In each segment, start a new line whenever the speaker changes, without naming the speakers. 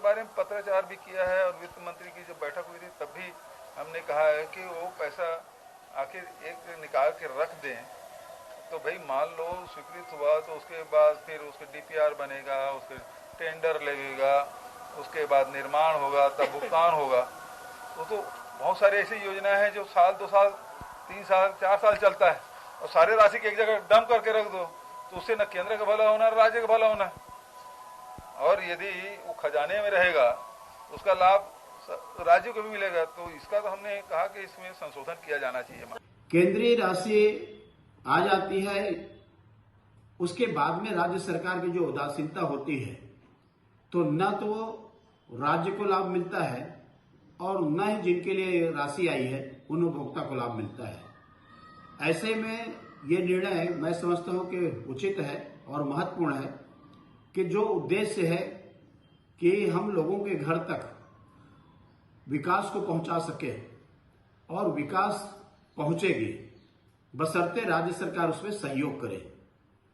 बारे में पत्राचार भी किया है और वित्त मंत्री की जब बैठक हुई थी तब भी हमने कहा है कि वो पैसा आखिर एक निकाल के रख दें। तो भाई मान लो स्वीकृत हुआ तो उसके बाद फिर उसके डीपीआर बनेगा, उसके टेंडर लगेगा, उसके बाद निर्माण होगा, तब भुगतान होगा। तो बहुत सारी ऐसी योजनाएं हैं जो साल 2 साल 3 साल 4 साल चलता है और सारे राशि की एक जगह डंप करके रख दो तो उससे न केंद्र का भला होना, राज्य का भला होना। और यदि वो खजाने में रहेगा उसका लाभ राज्य को भी मिलेगा। तो इसका तो हमने कहा कि इसमें संशोधन किया जाना चाहिए।
केंद्रीय राशि आ जाती है, उसके बाद में राज्य सरकार की जो उदासीनता होती है तो न तो राज्य को लाभ मिलता है और न ही जिनके लिए राशि आई है उन उपभोक्ता को लाभ मिलता है। ऐसे में ये निर्णय मैं समझता हूं कि उचित है और महत्वपूर्ण है कि जो उद्देश्य है कि हम लोगों के घर तक विकास को पहुंचा सके और विकास पहुंचेगी बशर्ते राज्य सरकार उसमें सहयोग करे।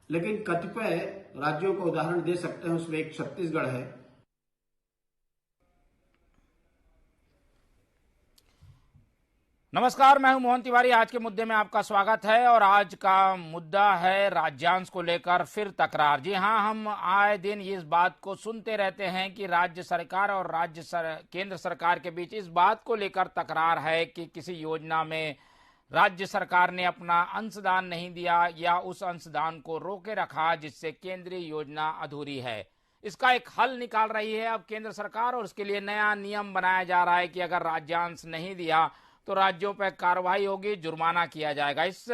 लेकिन कतिपय राज्यों को उदाहरण दे सकते हैं, उसमें एक छत्तीसगढ़ है।
नमस्कार, मैं हूं मोहन तिवारी। आज के मुद्दे में आपका स्वागत है और आज का मुद्दा है राज्यांश को लेकर फिर तकरार। जी हां, हम आए दिन इस बात को सुनते रहते हैं कि राज्य सरकार और केंद्र सरकार के बीच इस बात को लेकर तकरार है कि किसी योजना में राज्य सरकार ने अपना अंशदान नहीं दिया या उस अंशदान को रोके रखा जिससे केंद्रीय योजना अधूरी है। इसका एक हल निकाल रही है अब केंद्र सरकार और उसके लिए नया नियम बनाया जा रहा है कि अगर राज्यांश नहीं दिया तो राज्यों पर कार्रवाई होगी, जुर्माना किया जाएगा। इस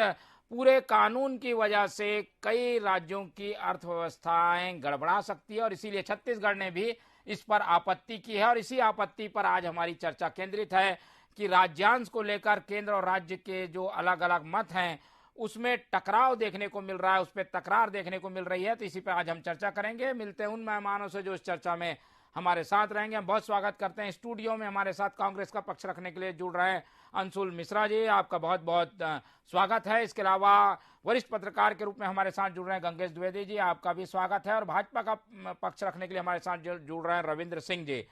पूरे कानून की वजह से कई राज्यों की अर्थव्यवस्थाएं गड़बड़ा सकती है और इसीलिए छत्तीसगढ़ ने भी इस पर आपत्ति की है और इसी आपत्ति पर आज हमारी चर्चा केंद्रित है कि राज्यांश को लेकर केंद्र और राज्य के जो अलग अलग मत हैं उसमें टकराव देखने को मिल रहा है, उस पर तकरार देखने को मिल रही है। तो इसी पर आज हम चर्चा करेंगे। मिलते हैं उन मेहमानों से जो इस चर्चा में हमारे साथ रहेंगे। हम बहुत स्वागत करते हैं। स्टूडियो में हमारे साथ कांग्रेस का पक्ष रखने के लिए जुड़ रहे हैं अंशुल मिश्रा जी, आपका बहुत बहुत स्वागत है। इसके अलावा वरिष्ठ पत्रकार के रूप में हमारे साथ जुड़ रहे हैं गंगेश द्विवेदी जी, आपका भी स्वागत है। और भाजपा का पक्ष रखने के लिए हमारे साथ जुड़ रहे हैं रविंद्र सिंह जी।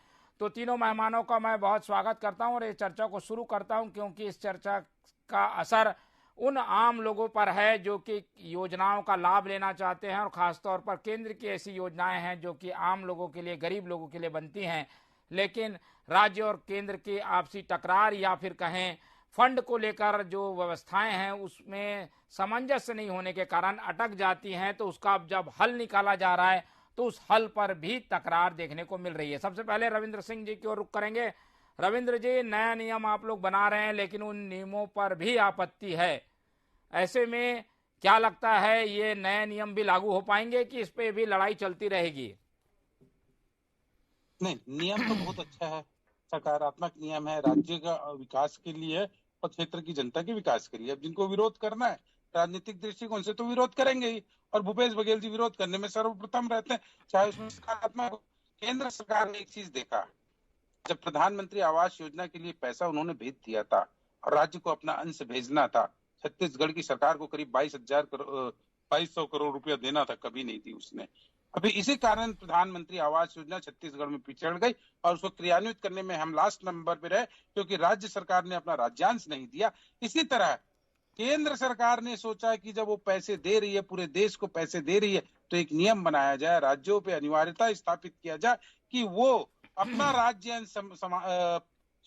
तो तीनों मेहमानों का मैं बहुत स्वागत करता हूं और इस चर्चा को शुरू करता हूं क्योंकि इस चर्चा का असर उन आम लोगों पर है जो कि योजनाओं का लाभ लेना चाहते हैं और खासतौर पर केंद्र की ऐसी योजनाएं हैं जो कि आम लोगों के लिए, गरीब लोगों के लिए बनती हैं, लेकिन राज्य और केंद्र की आपसी टकरार या फिर कहें फंड को लेकर जो व्यवस्थाएं हैं उसमें सामंजस्य नहीं होने के कारण अटक जाती हैं। तो उसका अब जब हल निकाला जा रहा है तो उस हल पर भी तकरार देखने को मिल रही है। सबसे पहले रविंद्र सिंह जी की ओर रुख करेंगे। रविंद्र जी, नया नियम आप लोग बना रहे हैं लेकिन उन नियमों पर भी आपत्ति है। ऐसे में क्या लगता है, ये नए नियम भी लागू हो पाएंगे कि इस पे भी लड़ाई चलती रहेगी?
नहीं, नियम तो बहुत अच्छा है, सकारात्मक नियम है, राज्य का विकास के लिए और क्षेत्र की जनता के विकास के लिए। अब जिनको विरोध करना है राजनीतिक दृष्टिकोण से तो विरोध करेंगे ही, और भूपेश बघेल जी विरोध करने में सर्वप्रथम रहते हैं, चाहे उसमें सकारात्मक। केंद्र सरकार ने एक चीज देखा, जब प्रधानमंत्री आवास योजना के लिए पैसा उन्होंने भेज दिया था और राज्य को अपना अंश भेजना था, छत्तीसगढ़ की सरकार को करीब 2200 करोड़ रुपया देना था, कभी नहीं दी उसने। अभी इसी कारण प्रधानमंत्री आवास योजना छत्तीसगढ़ में पिछड़ गई और उसको क्रियान्वित करने में हम लास्ट नंबर पे रहे क्योंकि राज्य सरकार ने अपना राज्यांश नहीं दिया। इसी तरह केंद्र सरकार ने सोचा कि जब वो पैसे दे रही है, पूरे देश को पैसे दे रही है, तो एक नियम बनाया जाए, राज्यों पे अनिवार्यता स्थापित किया जाए कि वो अपना राज्य अंश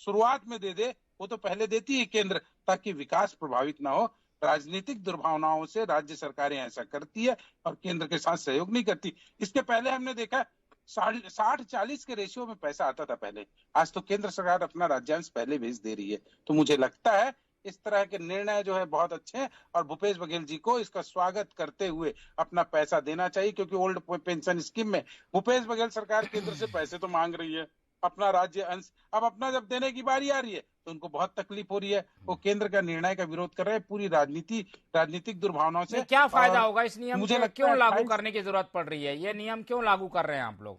शुरुआत में दे दे। वो तो पहले देती है केंद्र, ताकि विकास प्रभावित ना हो। राजनीतिक दुर्भावनाओं से राज्य सरकारें ऐसा करती है और केंद्र के साथ सहयोग नहीं करती। इसके पहले हमने देखा 60-40 के रेशियो में पैसा आता था पहले, आज तो केंद्र सरकार अपना राज्यांश पहले भेज दे रही है। तो मुझे लगता है इस तरह के निर्णय जो है बहुत अच्छे हैं और भूपेश बघेल जी को इसका स्वागत करते हुए अपना पैसा देना चाहिए, क्योंकि ओल्ड पेंशन स्कीम में भूपेश बघेल सरकार केंद्र से पैसे तो मांग रही है, अपना राज्य अंश। अब अपना जब देने की बारी आ रही है तो उनको बहुत तकलीफ हो रही है, वो केंद्र का निर्णय का विरोध कर रहे हैं पूरी राजनीतिक दुर्भावनाओं से।
क्या फायदा होगा इस नियम
मुझे
क्यों लागू करने की जरूरत पड़ रही है? ये नियम क्यों लागू कर रहे हैं आप लोग?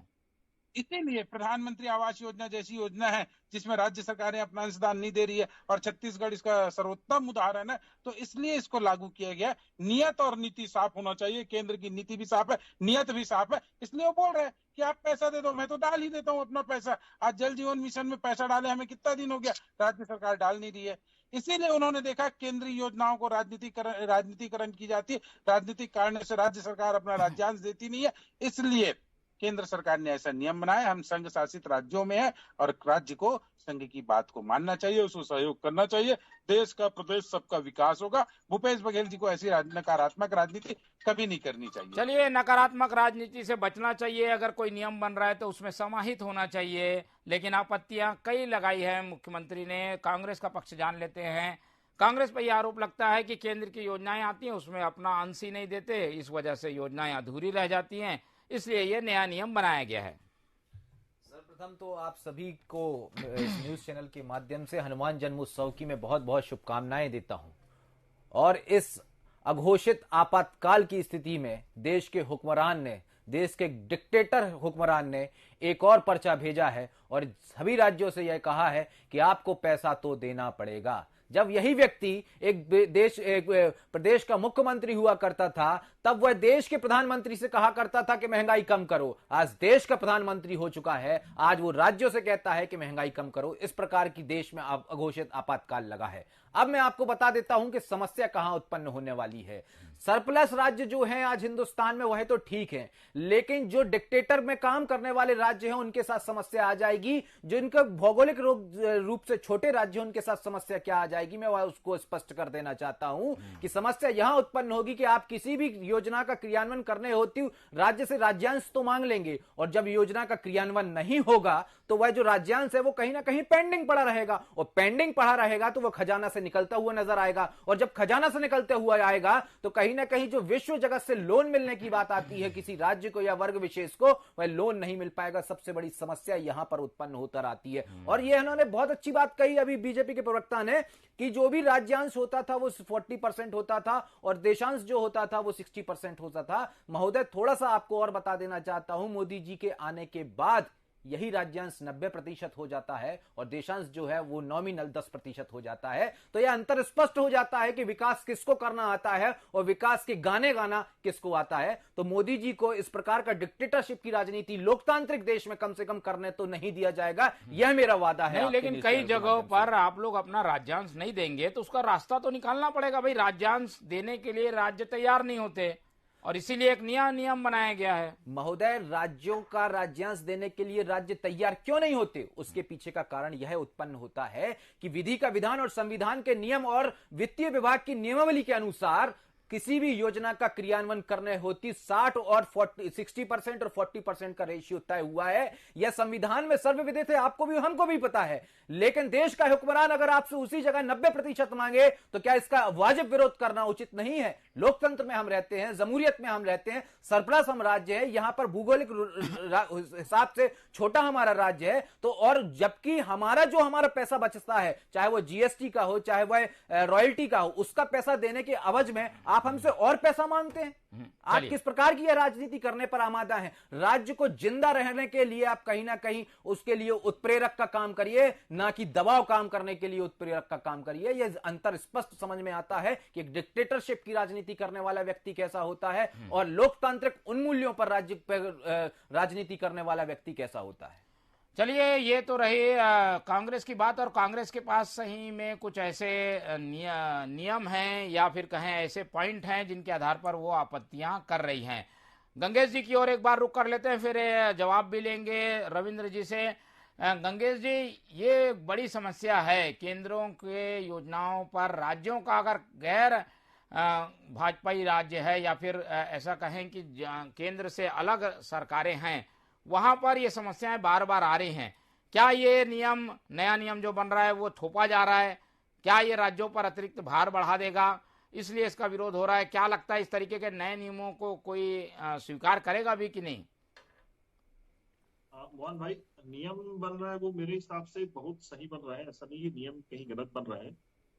इसीलिए प्रधानमंत्री आवास योजना जैसी योजना है जिसमें राज्य सरकारें अपना अंशदान नहीं दे रही है और छत्तीसगढ़ इसका सर्वोत्तम उदाहरण है, तो इसलिए इसको लागू किया गया। नियत और नीति साफ होना चाहिए, केंद्र की नीति भी साफ है, नियत भी साफ है, इसलिए वो बोल रहे हैं कि आप पैसा दे दो, मैं तो डाल ही देता हूँ अपना पैसा। आज जल जीवन मिशन में पैसा डाले हमें कितना दिन हो गया, राज्य सरकार डाल नहीं रही है। इसीलिए उन्होंने देखा केंद्रीय योजनाओं को राजनीतिकरण की जाती है, राजनीतिक कारण से राज्य सरकार अपना राज्यांश देती नहीं है, इसलिए केंद्र सरकार ने ऐसा नियम बनाया। हम संघ शासित राज्यों में है और राज्य को संघ की बात को मानना चाहिए, उसको सहयोग करना चाहिए। देश का, प्रदेश सबका विकास होगा। भूपेश बघेल जी को ऐसी नकारात्मक राजनीति कभी नहीं करनी चाहिए।
चलिए, नकारात्मक राजनीति से बचना चाहिए। अगर कोई नियम बन रहा है तो उसमें समाहित होना चाहिए, लेकिन आपत्तियां कई लगाई है मुख्यमंत्री ने। कांग्रेस का पक्ष जान लेते हैं। कांग्रेस पर यह आरोप लगता है कि केंद्र की योजनाएं आती हैं उसमें अपना अंश ही नहीं देते, इस वजह से योजनाएं अधूरी रह जाती हैं, इसलिए यह नया नियम बनाया गया है।
सर्वप्रथम तो आप सभी को इस न्यूज चैनल के माध्यम से हनुमान जन्मोत्सव की मैं बहुत बहुत शुभकामनाएं देता हूं। और इस अघोषित आपातकाल की स्थिति में देश के हुक्मरान ने, देश के डिक्टेटर हुक्मरान ने एक और पर्चा भेजा है और सभी राज्यों से यह कहा है कि आपको पैसा तो देना पड़ेगा। जब यही व्यक्ति एक प्रदेश का मुख्यमंत्री हुआ करता था तब वह देश के प्रधानमंत्री से कहा करता था कि महंगाई कम करो। आज देश का प्रधानमंत्री हो चुका है, आज वो राज्यों से कहता है कि महंगाई कम करो। इस प्रकार की देश में अघोषित आपातकाल लगा है। अब मैं आपको बता देता हूं कि समस्या कहां उत्पन्न होने वाली है। सरप्लस राज्य जो हैं आज हिंदुस्तान में वह तो ठीक है, लेकिन जो डिक्टेटर में काम करने वाले राज्य हैं उनके साथ समस्या आ जाएगी। जो इनका भौगोलिक रूप से छोटे राज्य उनके साथ समस्या क्या आ जाएगी, मैं उसको स्पष्ट कर देना चाहता हूं कि समस्या यहां उत्पन्न होगी कि आप किसी भी योजना का क्रियान्वयन करने होती राज्य से राज्यांश तो मांग लेंगे, और जब योजना का क्रियान्वयन नहीं होगा तो वह जो राज्यांश है वो कहीं ना कहीं पेंडिंग पड़ा रहेगा, और पेंडिंग पड़ा रहेगा तो वह खजाना से निकलता हुआ नजर आएगा। और जब खजाना से निकलते हुआ आएगा तो कहीं ना कहीं जो विश्व जगत से लोन मिलने की बात आती है किसी राज्य को या वर्ग विशेष को, वह लोन नहीं मिल पाएगा। सबसे बड़ी समस्या यहां पर उत्पन्न होकर आती है। और ये उन्होंने बहुत अच्छी बात कही अभी बीजेपी के प्रवक्ता ने कि जो भी राज्यांश होता था वो 40% होता था और देशांश जो होता था वो 60% होता था। महोदय, थोड़ा सा आपको और बता देना चाहता हूं, मोदी जी के आने के बाद यही राज्यांश 90% हो जाता है और देशांश जो है वो नॉमिनल 10% हो जाता है। तो यह अंतर स्पष्ट हो जाता है कि विकास किसको करना आता है और विकास के गाने गाना किसको आता है। तो मोदी जी को इस प्रकार का डिक्टेटरशिप की राजनीति लोकतांत्रिक देश में कम से कम करने तो नहीं दिया जाएगा, यह मेरा वादा है।
लेकिन कई जगहों पर आप लोग अपना राज्यांश नहीं देंगे तो उसका रास्ता तो निकालना पड़ेगा। भाई, राज्यांश देने के लिए राज्य तैयार नहीं होते और इसीलिए एक नया नियम बनाया गया है।
महोदय, राज्यों का राज्यांश देने के लिए राज्य तैयार क्यों नहीं होते, उसके पीछे का कारण यह उत्पन्न होता है कि विधि का विधान और संविधान के नियम और वित्तीय विभाग की नियमावली के अनुसार किसी भी योजना का क्रियान्वयन करने होती 60% और 40% का रेशियो तय हुआ है। यह संविधान में सर्वविदित है, आपको भी हमको भी पता है। लेकिन देश का हुक्मरान अगर आपसे उसी जगह 90% मांगे तो क्या इसका वाजिब विरोध करना उचित नहीं है? लोकतंत्र में हम रहते हैं, जमहूरियत में हम रहते हैं, सरप्लस हम राज्य है, यहां पर भूगोलिक हिसाब से छोटा हमारा राज्य है। तो और जबकि हमारा पैसा बचता है, चाहे वो जीएसटी का हो चाहे वह रॉयल्टी का हो, उसका पैसा देने के अवज में आप हमसे और पैसा मांगते हैं। आप किस प्रकार की यह राजनीति करने पर आमादा हैं? राज्य को जिंदा रहने के लिए आप कहीं ना कहीं उसके लिए उत्प्रेरक का काम करिए, ना कि दबाव काम करने के लिए उत्प्रेरक का काम करिए। यह अंतर स्पष्ट समझ में आता है कि एक डिक्टेटरशिप की राजनीति करने वाला व्यक्ति कैसा होता है और लोकतांत्रिक उन्मूल्यों पर राजनीति करने वाला व्यक्ति कैसा होता है।
चलिए, ये तो रही कांग्रेस की बात। और कांग्रेस के पास सही में कुछ ऐसे नियम हैं या फिर कहें ऐसे पॉइंट हैं जिनके आधार पर वो आपत्तियां कर रही हैं। गंगेश जी की ओर एक बार रुक कर लेते हैं, फिर जवाब भी लेंगे रविंद्र जी से। गंगेश जी, ये बड़ी समस्या है केंद्रों के योजनाओं पर राज्यों का अगर गैर भाजपाई राज्य है या फिर ऐसा कहें कि केंद्र से अलग सरकारें हैं, वहां पर ये समस्याएं बार बार आ रही हैं। क्या ये नया नियम जो बन रहा है वो थोपा जा रहा है? क्या ये राज्यों पर अतिरिक्त भार बढ़ा देगा, इसलिए इसका विरोध हो रहा है? क्या लगता है इस तरीके के नए नियमों को कोई स्वीकार करेगा भी कि नहीं?
मोहन भाई, नियम बन रहा है वो मेरे हिसाब से बहुत सही बन रहा है। ऐसा नहीं कि नियम कहीं गलत बन रहा है।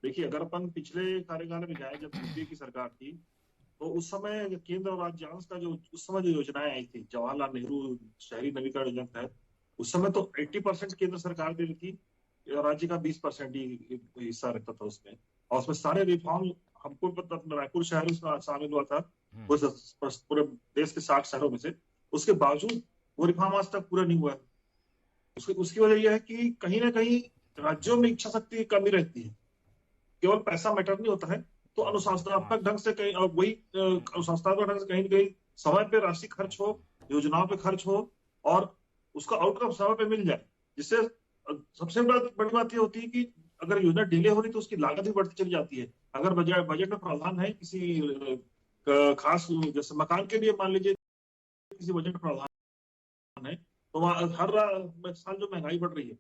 देखिए, अगर अपन पिछले कार्यकाल में जाए जब यूपीए की सरकार थी तो उस समय केंद्र और राज्यांश का जो उस समय जो योजनाएं आई थी, जवाहरलाल नेहरू शहरी नवीकरण योजना तहत उस समय तो 80% केंद्र सरकार दे रही थी, राज्य का 20% ही हिस्सा रहता था उसमें, और उसमें सारे रिफॉर्म हमको रायपुर शहर उसमें शामिल हुआ था पूरे देश के 60 शहरों में से। उसके बावजूद वो रिफॉर्म आज तक पूरा नहीं हुआ है। उसकी वजह यह है कि कहीं ना कहीं राज्यों में इच्छा शक्ति की कमी रहती है, केवल पैसा मैटर नहीं होता है, तो अनुशासनात्मक ढंग से कहीं वही अनुशासनात्मक ढंग से कहीं ना कहीं समय पे राशि खर्च हो, योजनाओं पे खर्च हो और उसका आउटकम समय पे मिल जाए, जिससे सबसे बड़ी बात ये होती है कि अगर योजना डिले हो रही तो उसकी लागत भी बढ़ती चली जाती है। अगर बजट में प्रावधान है किसी खास, जैसे मकान के लिए मान लीजिए किसी बजट में प्रावधान है, तो वहाँ हर साल जो महंगाई बढ़ रही है,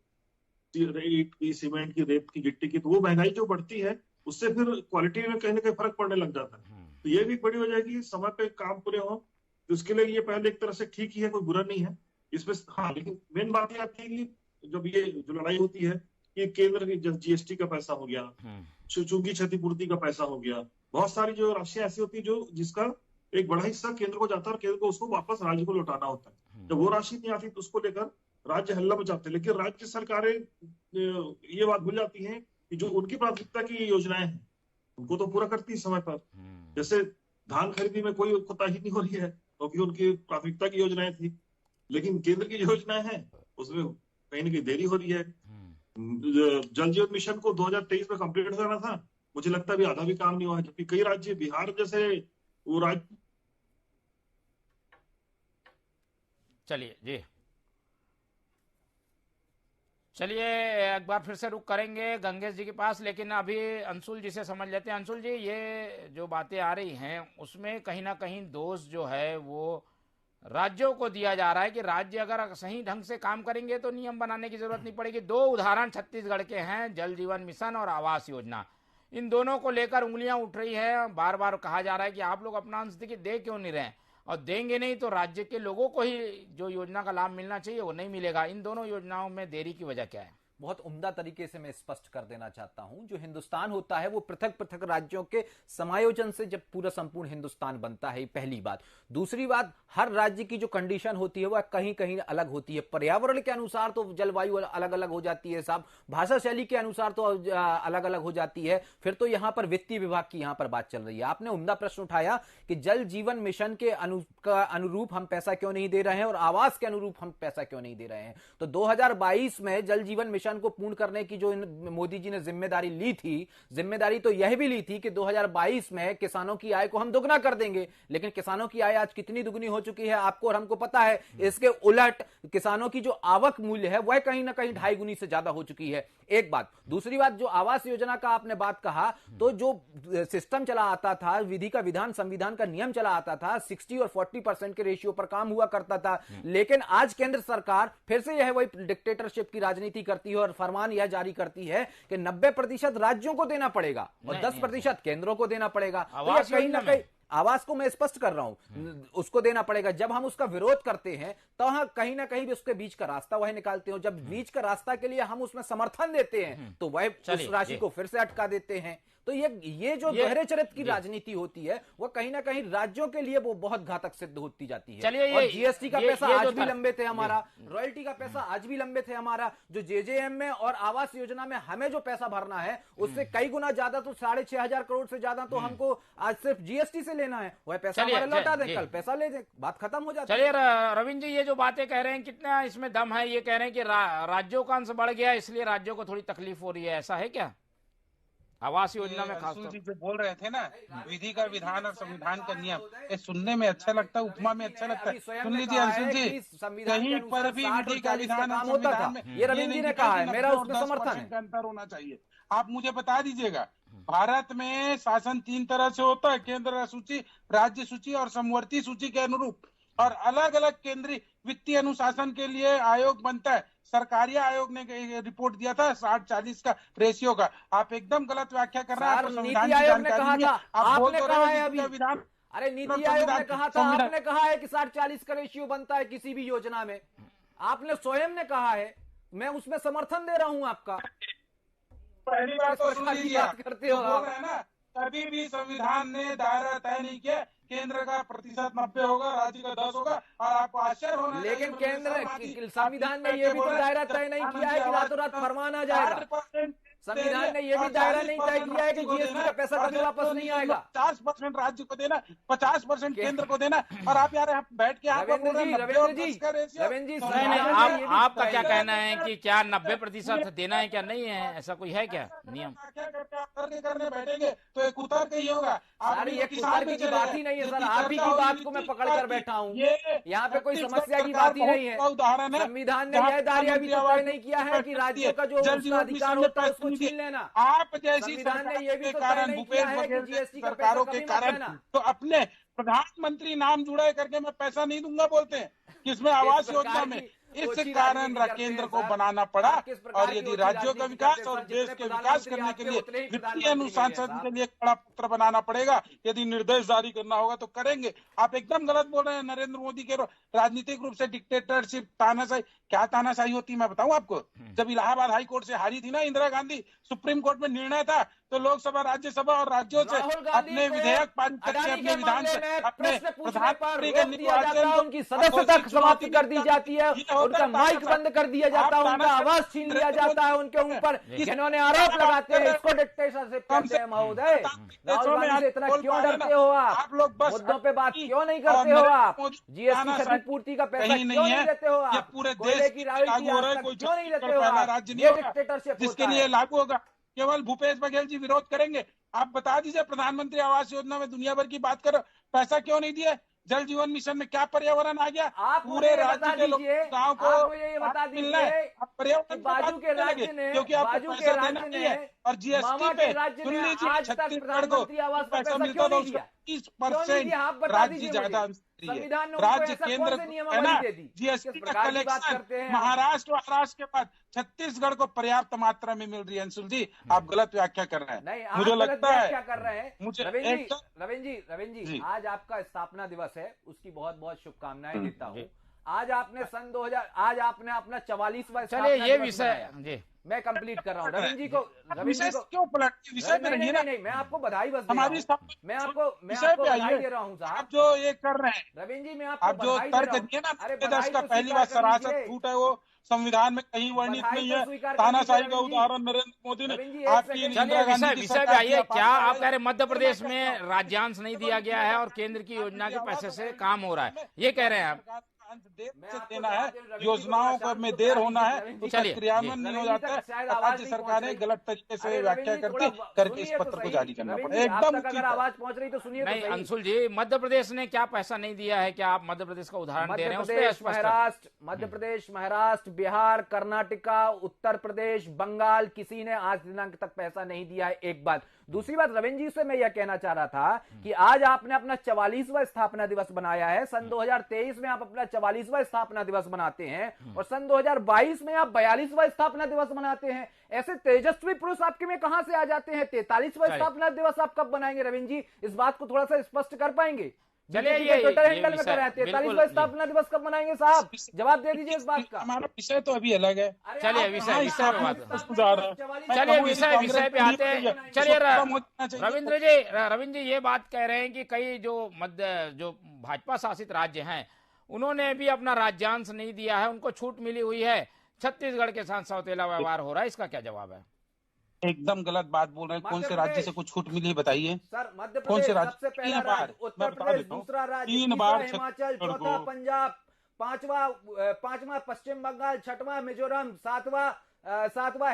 ईंट की, सीमेंट की, रेत की, गिट्टी की, तो वो महंगाई जो बढ़ती है उससे फिर क्वालिटी में कहीं ना कहीं फर्क पड़ने लग जाता है। तो ये भी बड़ी वजह है कि समय पे काम पूरे हो, तो उसके लिए ये पहले एक तरह से ठीक ही है, कोई बुरा नहीं है इसमें। हाँ, लेकिन मेन बात ये आती है कि जब ये जो लड़ाई होती है कि केंद्र की जीएसटी का पैसा हो गया, चूंकि क्षतिपूर्ति का पैसा हो गया, बहुत सारी जो राशियां ऐसी होती है जो जिसका एक बड़ा हिस्सा केंद्र को जाता है और केंद्र को उसको वापस राज्य को लौटाना होता है। जब वो राशि नहीं आती तो उसको लेकर राज्य हल्ला मचाते हैं, लेकिन राज्य सरकारें ये बात भूल जाती हैं कि जो उनकी प्राथमिकता की योजनाएं हैं उनको तो पूरा करती है समय पर। जैसे धान खरीदी में कोई कोताही नहीं हो रही है क्योंकि उनकी प्राथमिकता की योजनाएं थी, लेकिन केंद्र की योजनाएं हैं उसमें कहीं ना कहीं देरी हो रही है। जल जीवन मिशन को 2023 में कंप्लीट करना था, मुझे लगता है अभी आधा भी काम नहीं हुआ है, जबकि कई राज्य, बिहार जैसे वो राज्य।
चलिए एक बार फिर से रुक करेंगे गंगेश जी के पास, लेकिन अभी अंशुल जी से समझ लेते हैं। अंशुल जी, ये जो बातें आ रही हैं उसमें कहीं ना कहीं दोष जो है वो राज्यों को दिया जा रहा है कि राज्य अगर सही ढंग से काम करेंगे तो नियम बनाने की जरूरत नहीं पड़ेगी। दो उदाहरण छत्तीसगढ़ के हैं, जल जीवन मिशन और आवास योजना। इन दोनों को लेकर उंगलियां उठ रही है, बार बार कहा जा रहा है कि आप लोग अपना अंश दे क्यों नहीं रहे, और देंगे नहीं तो राज्य के लोगों को ही जो योजना का लाभ मिलना चाहिए वो नहीं मिलेगा। इन दोनों योजनाओं में देरी की वजह क्या है?
बहुत उम्दा तरीके से मैं स्पष्ट कर देना चाहता हूं, जो हिंदुस्तान होता है वो पृथक पृथक राज्यों के समायोजन से जब पूरा संपूर्ण हिंदुस्तान बनता है, पहली बात। दूसरी बात, हर राज्य की जो कंडीशन होती है वह कहीं कहीं अलग होती है। पर्यावरण के अनुसार तो जलवायु अलग अलग हो जाती है साहब, भाषा शैली के अनुसार तो अलग अलग हो जाती है। फिर तो यहां पर वित्तीय विभाग की यहां पर बात चल रही है। आपने उम्दा प्रश्न उठाया कि जल जीवन मिशन के अनुरूप हम पैसा क्यों नहीं दे रहे हैं और आवास के अनुरूप हम पैसा क्यों नहीं दे रहे हैं। तो 2022 में जल जीवन मिशन को पूर्ण करने की जो मोदी जी ने जिम्मेदारी ली थी, जिम्मेदारी तो यह भी ली थी कि 2022 में किसानों की आय को हम दुगना कर देंगे, लेकिन किसानों की आय आज कितनी दुगनी हो चुकी है आपको और हमको पता है। इसके उलट किसानों की जो आवक मूल्य है वह कहीं ना कहीं 2.5 गुनी से ज्यादा हो चुकी है, एक बात। दूसरी बात, जो आवास योजना का आपने बात कहा, तो जो सिस्टम चला आता था, विधि का विधान, संविधान का नियम चला आता था, 60 और 40% के रेशियो पर काम हुआ करता था। लेकिन आज केंद्र सरकार फिर से यह वही डिक्टेटरशिप की राजनीति करती है और फरमान यह जारी करती है कि 90% राज्यों को देना पड़ेगा और 10% केंद्रों को देना पड़ेगा। तो कहीं ना कहीं आवास को मैं स्पष्ट कर रहा हूं, उसको देना पड़ेगा। जब हम उसका विरोध करते हैं तो कहीं ना कहीं भी उसके बीच का रास्ता वह निकालते हैं। जब बीच का रास्ता के लिए हम उसमें समर्थन देते हैं तो वह उस राशि को फिर से अटका देते हैं। तो ये जो दोहरे चरित्र की राजनीति होती है वो कहीं ना कहीं राज्यों के लिए वो बहुत घातक सिद्ध होती जाती है।
चलिए,
और जीएसटी का पैसा आज भी लंबित है हमारा, रॉयल्टी का पैसा आज भी लंबित है हमारा, जो जेजेएम में और आवास योजना में हमें जो पैसा भरना है उससे कई गुना ज्यादा, तो 6,500 करोड़ से ज्यादा तो हमको आज सिर्फ जीएसटी से लेना है। वह पैसा हमारे लौटा दें, कल पैसा ले दें, बात खत्म हो जाती है।
चलिए रविंद्र जी, ये जो बातें कह रहे हैं कितना इसमें दम है? ये कह रहे हैं कि राज्यों का अंश बढ़ गया इसलिए राज्यों को थोड़ी तकलीफ हो रही है, ऐसा है क्या? आवास योजना में खास
जी जो बोल रहे थे ना, विधि का विधान और संविधान का नियम, ये सुनने में अच्छा लगता है, उपमा में अच्छा लगता है। सुन लीजिए अंशुल जी, कहीं पर भी विधि का विधान और संविधान में
ये रविंद्र जी ने कहा है, मेरा उसमें समर्थन है,
अंतर होना चाहिए। आप मुझे बता दीजिएगा, भारत में शासन 3 तरह से होता है, केंद्र सूची, राज्य सूची और समवर्ती सूची के अनुरूप, और अलग अलग केंद्रीय वित्तीय अनुशासन के लिए आयोग बनता है। सरकारी आयोग ने रिपोर्ट दिया था 60-40 का रेशियो का। आप एकदम गलत व्याख्या कर रहे हैं।
नीति आयोग ने कहा था, आपने कहा है अभी
विधान,
अरे नीति आयोग ने कहा था, आपने कहा है कि 60-40 का रेशियो बनता है किसी भी योजना में, आपने स्वयं ने कहा है, मैं उसमें समर्थन दे रहा हूं आपका।
पहली बात तो सुन लीजिए, करते हो बोल रहे हैं ना, कभी भी संविधान ने दायरा तय नहीं किया। केंद्र का प्रतिशत 90 होगा, राज्य का 10 होगा, और आपको आश्चर्य होना चाहिए।
लेकिन केंद्र संविधान ने ये भी तो दायरा तय नहीं किया है कि रातों रात फरमान आ जाएगा। संविधान ने ये भी दायरा नहीं तय किया है कि जीएसटी का पैसा कभी वापस नहीं आएगा।
50% राज्य को देना, 50% केंद्र को देना, और आप यार बैठ के
रविंद्र जी
नहीं, आपका क्या कहना है कि क्या 90% देना है क्या नहीं है, ऐसा कोई है क्या नियम?
करने बैठेंगे तो एक उतर के ही होगा।
सर ये उतर की बात ही नहीं है सर, आप ही की बात को मैं पकड़ कर बैठा हूँ। यहाँ पे कोई समस्या की बात ही नहीं है।
उदाहरण है,
संविधान ने यह दायरा भी तय नहीं किया है कि राज्यों का जो अधिकार होता है उसको छीन लेना।
आप जैसी
संविधान ने ये भी तो
कारण भूपेश बघेल
जीएसटी
सरकारों के कारण तो अपने प्रधानमंत्री नाम जुड़े करके मैं पैसा नहीं दूंगा बोलते हैं, किसमें आवास योजना में। इस कारण केंद्र को बनाना पड़ा, और यदि राज्यों का विकास और देश के विकास करने के लिए वित्तीय अनुशासन के लिए एक बड़ा पत्र बनाना पड़ेगा। यदि निर्देश जारी करना होगा तो करेंगे। आप एकदम गलत बोल रहे हैं। नरेंद्र मोदी के राजनीतिक रूप से डिक्टेटरशिप, तानाशाही, क्या तानाशाही होती है मैं बताऊं आपको। जब इलाहाबाद हाई कोर्ट से हारी थी ना इंदिरा गांधी, सुप्रीम कोर्ट में निर्णय था तो लोकसभा, राज्यसभा और राज्यों से अपने विधेयक पारित करके अपने विधान से अपने प्रधानमंत्री के निर्वाचन,
उनकी सदस्यता समाप्त कर दी जाती है, उनका माइक बंद कर दिया जाता है, उनका आवाज छीन लिया जाता है उनके ऊपर, जिन्होंने आरोप लगाते हैं इसको डिक्टेटरशिप कहते हैं। महोदय राहुल गांधी से इतना क्यों डरते हो आप लोग? मुद्दों पे बात क्यों नहीं करते हो आप? जीएसटी क्षतिपूर्ति का पैसा क्यों नहीं देते हो आप?
पूरे देश
की राजनीति क्यों नहीं देते हो आप?
ये डिक्टेटरशिप जिसके लिए लागू होगा केवल भूपेश बघेल जी विरोध करेंगे। आप बता दीजिए, प्रधानमंत्री आवास योजना में दुनिया भर की बात करो, पैसा क्यों नहीं दिया? जल जीवन मिशन में क्या पर्यावरण आ गया?
आप
पूरे राज्य के लोग गाँव को
ये बता
मिलना है। पर्यावरण
बाजू के राज्य ने,
क्योंकि आपको पैसा देना नहीं है। और जीएसटी पे सुन लीजिए, छत्तीसगढ़ को पैसा मिलता था उसका 30% राज्य ज्यादा, राज्य केंद्र है ना। जीएसटी का कलेक्शन महाराष्ट्र और महाराष्ट्र के बाद छत्तीसगढ़ को पर्याप्त मात्रा में मिल रही है। अंशुल जी आप गलत व्याख्या कर रहे हैं, मुझे लगता है।
क्या कर रहे हैं
मुझे
रविंद्र जी, आज आपका स्थापना दिवस है, उसकी बहुत बहुत शुभकामनाएं देता हूँ। आज आपने सन 2000, आज आपने अपना 44वां,
चलिए ये विषय जी
मैं कंप्लीट कर रहा हूँ। रविंद्र जी को
क्यों पलट विषय में रहिए ना।
नहीं, मैं आपको बधाई बस
हमारी
मैं आपको बधाई दे रहा हूँ साहब।
आप जो ये कर रहे हैं
रविंद्र जी, मैं
आप जो तर्क दिए ना, देश का पहली बार सरासर झूठ है, वो संविधान में कहीं वर्णित नहीं है। तानाशाही का उदाहरण नरेंद्र मोदी ने आपकी इंदिरा गांधी की
विषय पे आइए। क्या आप कह रहे मध्य प्रदेश में राज्यांश नहीं दिया गया है और केंद्र की योजना के पैसे से काम हो रहा है, ये कह रहे हैं आप?
देना है, योजनाओं को में देर होना है, उसका क्रियान्वयन नहीं हो जाता है। राज्य सरकारें गलत तरीके से व्याख्या करके इस पत्र को जारी करना पड़ेगा। एकदम
अगर आवाज पहुंच रही तो सुनिए।
नहीं अंशुल जी, मध्य प्रदेश ने क्या पैसा नहीं दिया है? क्या आप मध्य प्रदेश का उदाहरण दे रहे हैं?
मध्य प्रदेश, महाराष्ट्र, बिहार, कर्नाटका, उत्तर प्रदेश, बंगाल, किसी ने आज दिनांक तक पैसा नहीं दिया है। एक बात। दूसरी बात, रविंद्र जी से मैं यह कहना चाह रहा था कि आज आपने अपना 44वां स्थापना दिवस बनाया है। सन 2023 में आप अपना 44वां स्थापना दिवस बनाते हैं और सन 2022 में आप 42वां स्थापना दिवस मनाते हैं। ऐसे तेजस्वी पुरुष आपके में कहां से आ जाते हैं? 43वां स्थापना दिवस आप कब बनाएंगे रविंद्र जी? इस बात को थोड़ा सा स्पष्ट कर पाएंगे?
चलिए
ट्विटर हैंडल में कर रहे हैं 43वां स्थापना दिवस कब मनाएंगे साहब? जवाब दे दीजिए इस बात का।
हमारा विषय तो अभी अलग है।
चलिए विषय पे विषय पे आते हैं। चलिए रविंद्र जी ये बात कह रहे हैं कि कई जो भाजपा शासित राज्य हैं उन्होंने भी अपना राज्यांश नहीं दिया है, उनको छूट मिली हुई है। छत्तीसगढ़ के साथ सौतेला व्यवहार हो रहा है, इसका क्या जवाब है?
एकदम गलत बात बोल रहे हैं। कौन से राज्य से कुछ छूट मिली बताइए?
सर मध्य
कौन से
प्रदेश सबसे पहला राज्य, उत्तर प्रदेश दूसरा राज्य,
3 बार
हिमाचल, चौथा पंजाब, पांचवा पश्चिम बंगाल, छठवां मिजोरम, सातवां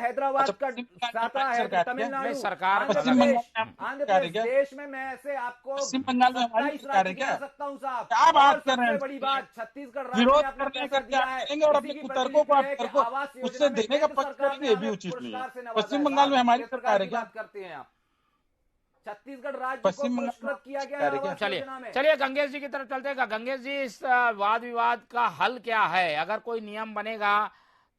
हैदराबाद का, सातवां तमिलनाडु,
सरकार
आंध्र प्रदेश। देश में मैं ऐसे आपको
पश्चिम बंगाल में हमारी सरकार है क्या?
सकता हूँ साहब।
क्या बात कर रहे हैं?
बड़ी बात, छत्तीसगढ़
विरोध करने करके आएंगे और अपने कुतर्कों को आप उससे देने का पक्ष करेंगे, ये भी उचित नहीं है। पश्चिम बंगाल में हमारी सरकार है क्या?
करते हैं आप छत्तीसगढ़ राज्य को पुरस्कृत किया गया।
चलिए गंगेश जी की तरफ चलते हैं। गंगेश जी, इस वाद विवाद का हल क्या है? अगर कोई नियम बनेगा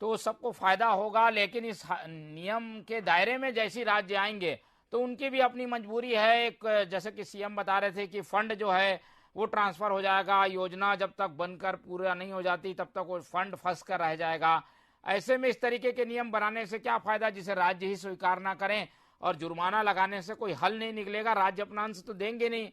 तो सबको फायदा होगा, लेकिन इस नियम के दायरे में जैसी राज्य आएंगे तो उनकी भी अपनी मजबूरी है। एक जैसे कि सीएम बता रहे थे कि फंड जो है वो ट्रांसफर हो जाएगा, योजना जब तक बनकर पूरा नहीं हो जाती तब तक वो फंड फंस कर रह जाएगा। ऐसे में इस तरीके के नियम बनाने से क्या फायदा जिसे राज्य ही स्वीकार ना करें और जुर्माना लगाने से कोई हल नहीं निकलेगा, राज्य अपना अंश तो देंगे नहीं।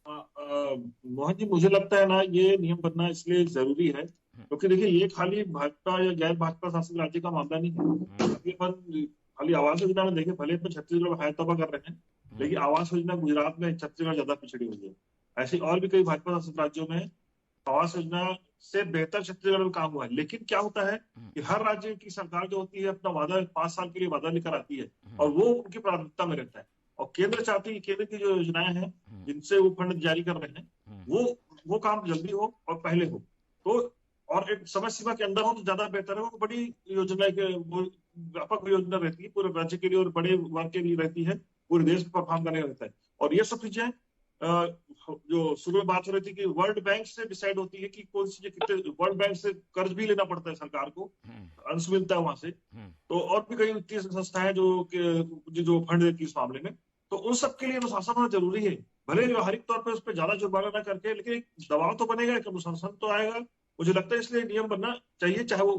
मोहन जी, मुझे लगता है ना, ये नियम बनना इसलिए जरूरी है क्योंकि देखिए, ये खाली भाजपा या गैर भाजपा शासित राज्य का मामला नहीं है। अभी अपन खाली आवास योजना में देखें, भले अपन छत्तीसगढ़ में हायतबा कर रहे हैं, लेकिन आवास योजना गुजरात में छत्तीसगढ़ ज्यादा पिछड़ी हुई है। ऐसे और भी कई भाजपा शासित राज्यों में आवास योजना से बेहतर छत्तीसगढ़ में काम हुआ है। लेकिन क्या होता है कि हर राज्य की सरकार जो होती है अपना वादा 5 साल के लिए वादा लेकर आती है और वो उनकी प्राथमिकता में रहता है। और केंद्र चाहती है, केंद्र की जो योजनाएं हैं जिनसे वो फंड जारी कर रहे हैं, वो काम जल्दी हो और पहले हो, तो और एक समय सीमा के अंदर हो तो ज्यादा बेहतर है। वो बड़ी योजना के वो व्यापक योजना रहती है पूरे राज्य के लिए और बड़े वर्ग के लिए रहती है, पूरे देश में परफॉर्म करने रहता है। और ये सब चीजें जो शुरू में बात हो रही थी कि वर्ल्ड बैंक से डिसाइड होती है कि कौन सी कितने, वर्ल्ड बैंक से कर्ज भी लेना पड़ता है सरकार को, अंश मिलता है वहां से, तो और भी कई वित्तीय संस्थाएं जो फंड देती है इस मामले में, तो उन सब के लिए अनुशासन होना जरूरी है। भले व्यवहारिक तौर पर उस पर ज्यादा जुर्माना ना करके, लेकिन एक दबाव तो बनेगा, एक अनुशासन तो आएगा, मुझे लगता है। इसलिए नियम बनना चाहिए, चाहे वो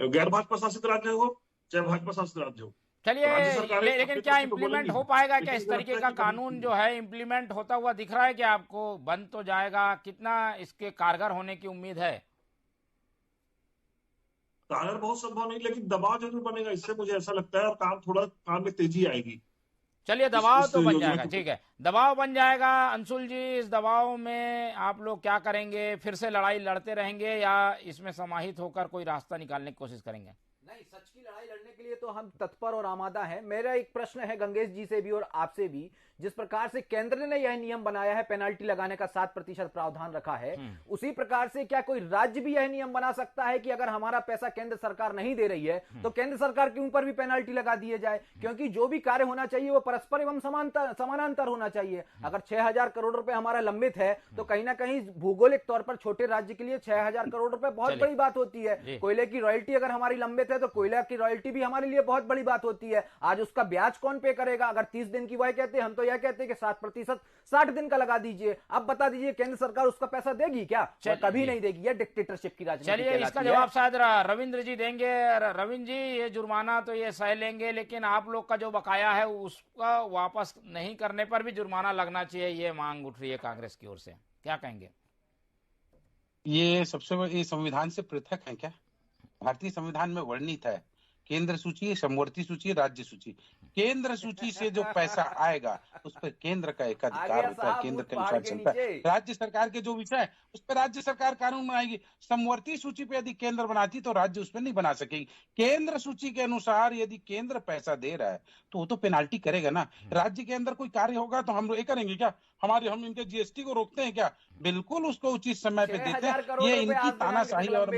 गैर भाजपा शासित राज्य हो चाहे भाजपा शासित राज्य हो।
चलिए, लेकिन क्या इम्प्लीमेंट हो पाएगा? क्या इस तरीके का कानून जो है इम्प्लीमेंट होता हुआ दिख रहा है? क्या आपको बन तो जाएगा? कितना इसके कारगर होने की उम्मीद है?
कारगर बहुत संभव नहीं, लेकिन दबाव जरूर बनेगा, इससे मुझे ऐसा लगता है, और काम में तेजी आएगी।
चलिए, दबाव तो बन जाएगा, ठीक है, दबाव बन जाएगा। अंशुल जी, इस दबाव में आप लोग क्या करेंगे? फिर से लड़ाई लड़ते रहेंगे या इसमें समाहित होकर कोई रास्ता निकालने की कोशिश करेंगे?
नहीं, सच की लड़ाई लड़ने के लिए तो हम तत्पर और आमादा हैं। मेरा एक प्रश्न है गंगेश जी से भी और आपसे भी, जिस प्रकार से केंद्र ने यह नियम बनाया है, पेनाल्टी लगाने का 7% प्रावधान रखा है, उसी प्रकार से क्या कोई राज्य भी यह नियम बना सकता है कि अगर हमारा पैसा केंद्र सरकार नहीं दे रही है तो केंद्र सरकार के ऊपर भी पेनाल्टी लगा दिए जाए? क्योंकि जो भी कार्य होना चाहिए वो परस्पर एवं समानांतर होना चाहिए। अगर 6,000 करोड़ रुपए हमारा लंबित है तो कहीं ना कहीं भौगोलिक तौर पर छोटे राज्य के लिए 6,000 करोड़ रुपए बहुत बड़ी बात होती है। कोयले की रॉयल्टी अगर हमारी लंबित है तो कोयला की रॉयल्टी भी हमारे लिए बहुत बड़ी बात होती है। आज उसका ब्याज कौन पे करेगा? अगर 30 दिन की वह कहते हैं, हम तो यह कहते हैं कि 7% 60 दिन का लगा दीजिए। अब बता दीजिए, केंद्र सरकार उसका पैसा देगी क्या? कभी नहीं देगी। यह डिक्टेटरशिप की राजनीति।
चलिए, इसका जवाब शायद रविंद्र जी देंगे। रविंद्र जी, ये जुर्माना तो ये सह लेंगे, लेकिन आप लोग का जो बकाया है उसका वापस नहीं करने पर भी जुर्माना लगना चाहिए, ये मांग उठ रही है कांग्रेस की ओर से, क्या कहेंगे?
ये सबसे संविधान से पृथक है क्या? भारतीय संविधान में वर्णित है केंद्र सूची, समवर्ती सूची, राज्य सूची। केंद्र सूची से जो पैसा आएगा उस पर केंद्र का एक अधिकार होता है, केंद्र के अनुसार चलता है। राज्य सरकार के जो विषय है उस पर राज्य सरकार कानून बनाएगी। समवर्ती सूची पे यदि केंद्र बनाती तो राज्य उस पर नहीं बना सकेगी। केंद्र सूची के अनुसार यदि केंद्र पैसा दे रहा है तो वो तो पेनाल्टी करेगा ना। राज्य के अंदर कोई कार्य होगा तो हम ये करेंगे क्या? हम इनके जीएसटी को रोकते हैं क्या? बिल्कुल उसको उचित समय पे देते हैं। ये इनकी तानाशाही और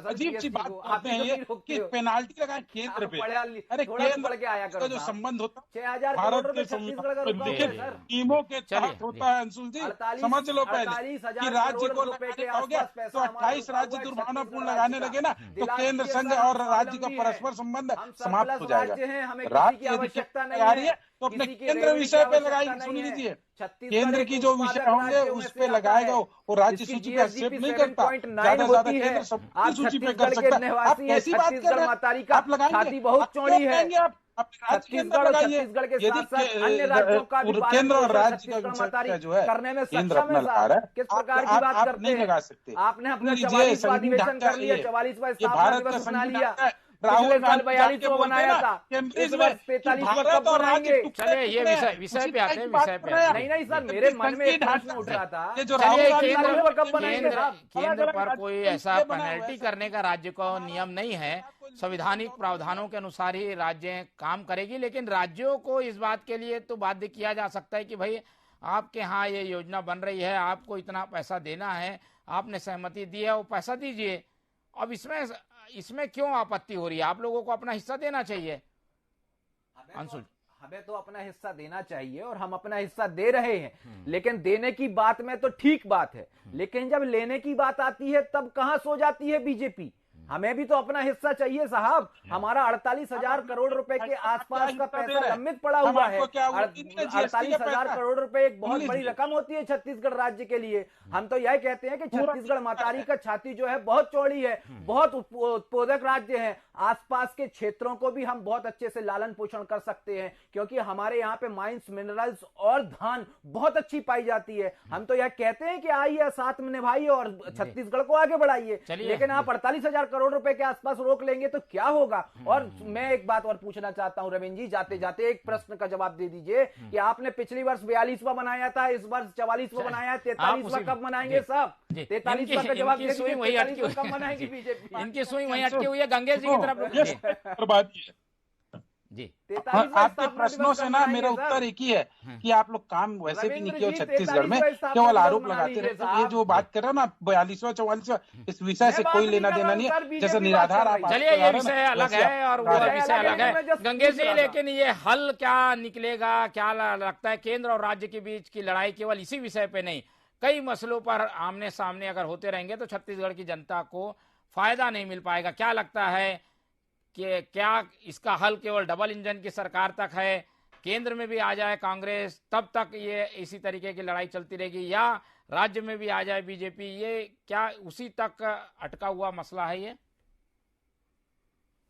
अजीब सी बात करते हैं ये कि पेनाल्टी लगाए केंद्र पे। अरे केंद्र का जो संबंध होता है भारत के टीमों के तहत होता है। अंशुल जी, समझ लो पहले कि राज्य को लगाने हो गया तो 28 राज्य दुर्भावनापूर्ण लगाने लगे ना, तो केंद्र संघ और राज्य का परस्पर संबंध समाप्त हो जाएगा। राज्य यदि तैयारी है तो अपने केंद्र विषय पे लगाएगी। सुन लीजिए, केंद्र की जो विषय होंगे उस पे लगाएगा वो राज्य सूची पे एक्सेप्ट नहीं करता। ज्यादा ज्यादा केंद्र सब सूची पे कर सकता है। आप कैसी बात कर रहे हैं? आप लगाएंगे, बहुत चौड़ी है। आप छत्तीसगढ़ और छत्तीसगढ़ के साथ अन्य राज्यों का भी केंद्र और राज्य का जो है करने में केंद्र अपना लगा रहा है। किस प्रकार की बात करते हैं? नहीं लगा सकते। आपने अपना 44वां अधिवेशन कर लिया, 44वां स्थापना दिवस बना लिया, राहुल गांधी 42 को बनाया था, इस वर्ष 43 को कब बनाएंगे?
चलिए, ये विषय पे आते हैं, विषय पे।
नहीं सर, मेरे मन में एक प्रश्न उठ रहा था,
केंद्र पर कोई ऐसा पेनल्टी करने का राज्य को नियम नहीं है। संवैधानिक प्रावधानों के अनुसार ही राज्य काम करेगी, लेकिन राज्यों को इस बात के लिए तो बाध्य किया जा सकता है कि भाई आपके यहाँ ये योजना बन रही है, आपको इतना पैसा देना है, आपने सहमति दी है, वो पैसा दीजिए। अब इसमें क्यों आपत्ति हो रही है? आप लोगों को अपना हिस्सा देना चाहिए। अंशुल,
हमें तो अपना हिस्सा देना चाहिए और हम अपना हिस्सा दे रहे हैं, लेकिन देने की बात में तो ठीक बात है, लेकिन जब लेने की बात आती है तब कहां सो जाती है बीजेपी? हमें भी तो अपना हिस्सा चाहिए साहब। हमारा 48,000 करोड़ रुपए के आसपास का पैसा लंबित पड़ा हुआ है। 48,000 करोड़ रुपए एक बहुत बड़ी रकम होती है छत्तीसगढ़ राज्य के लिए। हम तो यह कहते हैं कि छत्तीसगढ़ मातारी का छाती जो है बहुत चौड़ी है, बहुत उत्पादक राज्य है। आसपास के क्षेत्रों को भी हम बहुत अच्छे से लालन पोषण कर सकते हैं, क्योंकि हमारे यहाँ पे माइंस, मिनरल्स और धान बहुत अच्छी पाई जाती है। हम तो यह कहते हैं कि आइए साथ में निभाइए और छत्तीसगढ़ को आगे बढ़ाइए, लेकिन आप 48,000 करोड़ रुपए के आसपास रोक लेंगे तो क्या होगा। और मैं एक बात और पूछना चाहता हूं रविंद्र जी, जाते जाते एक प्रश्न का जवाब दे दीजिए कि आपने पिछली वर्ष 42वां बनाया था, इस वर्ष 44वां बनाया है, 43वां कब मनाएंगे साहब? 43वां का जवाब दे दीजिए, 43वां कब मनाएंगी बीजेपी?
इनकी सुई वहीं अटकी हुई है। गंगेश जी की तरफ जी।
आपके प्रश्नों से ना मेरा उत्तर एक ही है कि आप लोग काम वैसे भी नहीं किए छत्तीसगढ़ में, केवल आरोप लगाते रहते हैं। ये जो बात कर रहे हो ना 42वां 44वां, इस विषय से कोई लेना देना नहीं है। जैसे निराधार आप,
चलिए ये विषय अलग है और वो विषय अलग है गंगेश जी, लेकिन ये हल क्या निकलेगा, क्या लगता है केंद्र और राज्य के बीच की लड़ाई केवल इसी विषय पे नहीं, कई मसलों पर आमने सामने अगर होते रहेंगे तो छत्तीसगढ़ की जनता को फायदा नहीं मिल पाएगा। क्या लगता है कि क्या इसका हल केवल डबल इंजन की सरकार तक है, केंद्र में भी आ जाए कांग्रेस तब तक ये इसी तरीके की लड़ाई चलती रहेगी, या राज्य में भी आ जाए बीजेपी, ये क्या उसी तक अटका हुआ मसला है ये?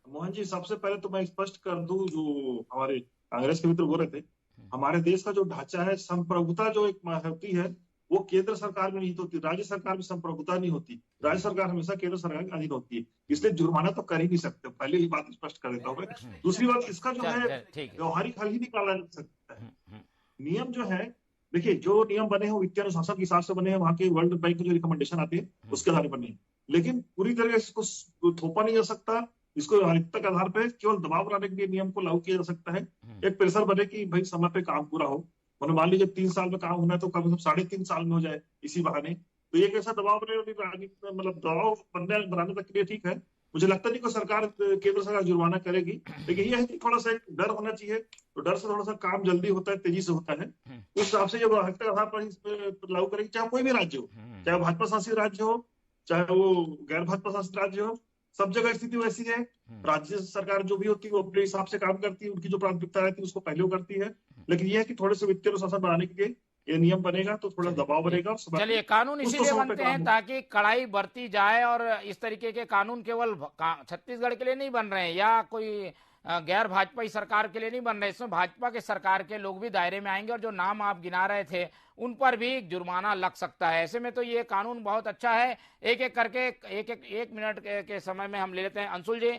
मोहन जी, सबसे पहले तो मैं स्पष्ट कर दूं, जो हमारे कांग्रेस के मित्र बोल रहे थे, हमारे देश का जो ढांचा है, संप्रभुता जो एक होती है वो केंद्र सरकार में नहीं होती, राज्य सरकार में संप्रभुता नहीं होती। राज्य सरकार हमेशा केंद्र सरकार के अधीन होती है, इसलिए जुर्माना तो कर ही नहीं सकते। पहले ही बात स्पष्ट कर देता हूँ मैं। दूसरी बात, इसका जो है व्यवहारिक हल ही निकाला जा सकता है। नियम जो है, देखिए जो नियम बने हैं वित्तीय अनुशासन के हिसाब से बने हैं, वहां के वर्ल्ड बैंक के जो रिकमेंडेशन आते हैं उसके आधार पर बने हैं, लेकिन पूरी तरह से इसको थोपा नहीं जा सकता। इसको व्यवहारिकता के आधार पर केवल दबाव बनाने के लिए नियम को लागू किया जा सकता है। एक प्रेशर बने कि भाई समय पे काम पूरा हो, मान लीजिए 3 साल में काम होना है तो कम से कम 3.5 साल में हो जाए इसी बहाने। तो ये कैसा दबाव बने, मतलब दबाव बनाने तक के लिए ठीक है। मुझे लगता नहीं कि सरकार, केंद्र सरकार जुर्माना करेगी, लेकिन यह है कि थोड़ा सा डर होना चाहिए, तो डर से थोड़ा सा काम जल्दी होता है, तेजी से होता है। उस हिसाब से जब आधार पर लागू करेगी, चाहे कोई भी राज्य हो, चाहे भाजपा शासित राज्य हो, चाहे वो गैर भाजपा शासित राज्य हो, सब जगह स्थिति वैसी है। राज्य सरकार जो भी होती है वो अपने हिसाब से काम करती है, उनकी जो प्राथमिकता रहती है उसको पहले वो करती है। लेकिन यह है कि थोड़े से वित्तीय अनुशासन बनाने के लिए ये नियम बनेगा तो थोड़ा दबाव बनेगा।
चलिए, कानून इसीलिए बनते हैं ताकि कड़ाई बरती जाए, और इस तरीके के कानून केवल छत्तीसगढ़ के लिए नहीं बन रहे हैं या कोई गैर भाजपाई सरकार के लिए नहीं बन रहे, इसमें भाजपा के सरकार के लोग भी दायरे में आएंगे, और जो नाम आप गिना रहे थे उन पर भी जुर्माना लग सकता है। ऐसे में तो ये कानून बहुत अच्छा है। एक एक करके एक मिनट के समय में हम ले लेते हैं। अंशुल जी,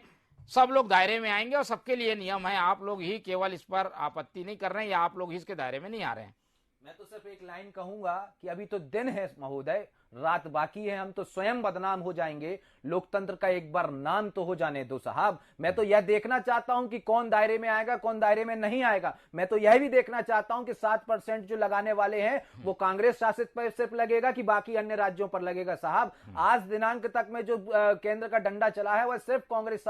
सब लोग दायरे में आएंगे और सबके लिए नियम है, आप लोग ही केवल इस पर आपत्ति नहीं कर रहे हैं या आप लोग ही इसके दायरे में नहीं आ रहे हैं।
मैं तो सिर्फ एक लाइन कहूंगा कि अभी तो दिन है महोदय, रात बाकी है, हम तो स्वयं बदनाम हो जाएंगे। लोकतंत्र का एक बार नाम तो हो जाने दो साहब। मैं तो यह देखना चाहता हूं कि कौन दायरे में आएगा, कौन दायरे में नहीं आएगा। मैं तो यह भी देखना चाहता हूं कि 7% जो लगाने वाले हैं वो कांग्रेस शासित पर सिर्फ लगेगा कि बाकी अन्य राज्यों पर लगेगा। साहब, आज दिनांक तक में जो केंद्र का डंडा चला है वह सिर्फ कांग्रेस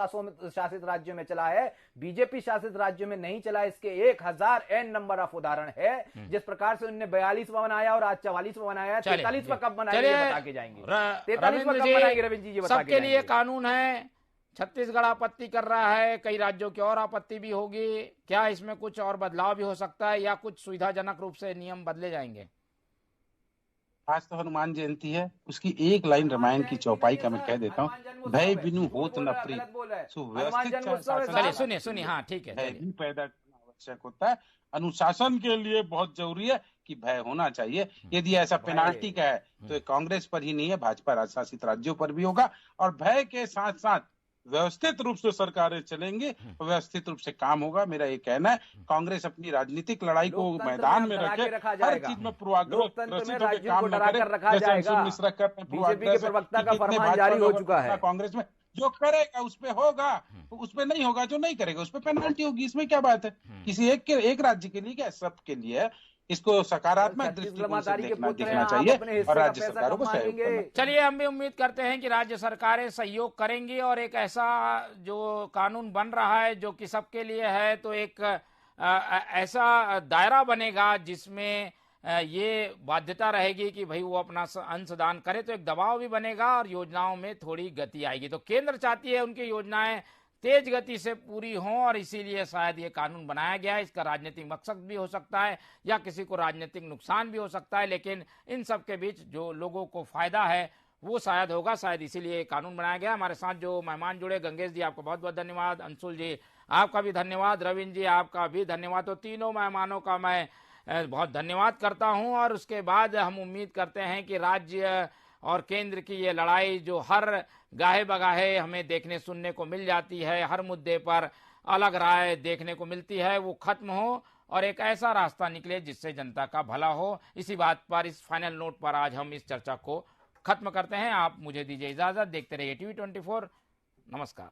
शासित राज्यों में चला है, बीजेपी शासित राज्यों में नहीं चला। इसके 1000 नंबर ऑफ उदाहरण है। जिस प्रकार से उन्होंने 42वां बनाया और आज 44वां बनाया, 43वां कब बनाया बता के जाएंगे। 43वां कब बनाएंगे रविंद्र जी, ये बता के
सबके लिए कानून है। छत्तीसगढ़ आपत्ति कर रहा है, कई राज्यों की और आपत्ति भी होगी। क्या इसमें कुछ और बदलाव भी हो सकता है या कुछ सुविधाजनक रूप से नियम बदले जाएंगे?
आज तो हनुमान जयंती है, उसकी एक लाइन रामायण की चौपाई का मैं कह देता हूँ, भय बिनु होत न प्रीत।
सुनिए सुनिए, हाँ ठीक है।
पैदा करना आवश्यक होता है, अनुशासन के लिए बहुत जरूरी है कि भय होना चाहिए। यदि ऐसा पेनाल्टी का है तो कांग्रेस पर ही नहीं है, भाजपा राज शासित राज्यों पर भी होगा। और भय के साथ साथ व्यवस्थित रूप से सरकारें चलेंगी, व्यवस्थित रूप से काम होगा। मेरा ये कहना है, कांग्रेस अपनी राजनीतिक लड़ाई को मैदान में रखे, हर चीज में पूर्वाग्रह काम न करे। जैसे मिश्रा करते पूर्वाग्रह कांग्रेस में जो करेगा उस पे होगा, उस पे नहीं होगा जो नहीं करेगा उस पे पेनल्टी होगी। इसमें क्या बात है? किसी एक राज्य के लिए क्या, सबके लिए इसको सकारात्मक दृष्टिकोण से देखना चाहिए और राज्य सरकारों को सहयोग करना।
चलिए, हम भी उम्मीद करते हैं कि राज्य सरकारें सहयोग करेंगी और एक ऐसा जो कानून बन रहा है जो कि सबके लिए है, तो एक ऐसा दायरा बनेगा जिसमें ये बाध्यता रहेगी कि भाई वो अपना अंशदान करे, तो एक दबाव भी बनेगा और योजनाओं में थोड़ी गति आएगी। तो केंद्र चाहती है उनकी योजनाएं तेज गति से पूरी हों और इसीलिए शायद ये कानून बनाया गया है। इसका राजनीतिक मकसद भी हो सकता है या किसी को राजनीतिक नुकसान भी हो सकता है, लेकिन इन सब के बीच जो लोगों को फायदा है वो शायद होगा, शायद इसीलिए ये कानून बनाया गया। हमारे साथ जो मेहमान जुड़े, गंगेश जी आपका बहुत बहुत धन्यवाद, अंशुल जी आपका भी धन्यवाद, रविंद्र जी आपका भी धन्यवाद। तो तीनों मेहमानों का मैं बहुत धन्यवाद करता हूं और उसके बाद हम उम्मीद करते हैं कि राज्य और केंद्र की ये लड़ाई जो हर गाहे बगाहे हमें देखने सुनने को मिल जाती है, हर मुद्दे पर अलग राय देखने को मिलती है, वो खत्म हो और एक ऐसा रास्ता निकले जिससे जनता का भला हो। इसी बात पर, इस फाइनल नोट पर आज हम इस चर्चा को खत्म करते हैं। आप मुझे दीजिए इजाजत, देखते रहिए TV24। नमस्कार।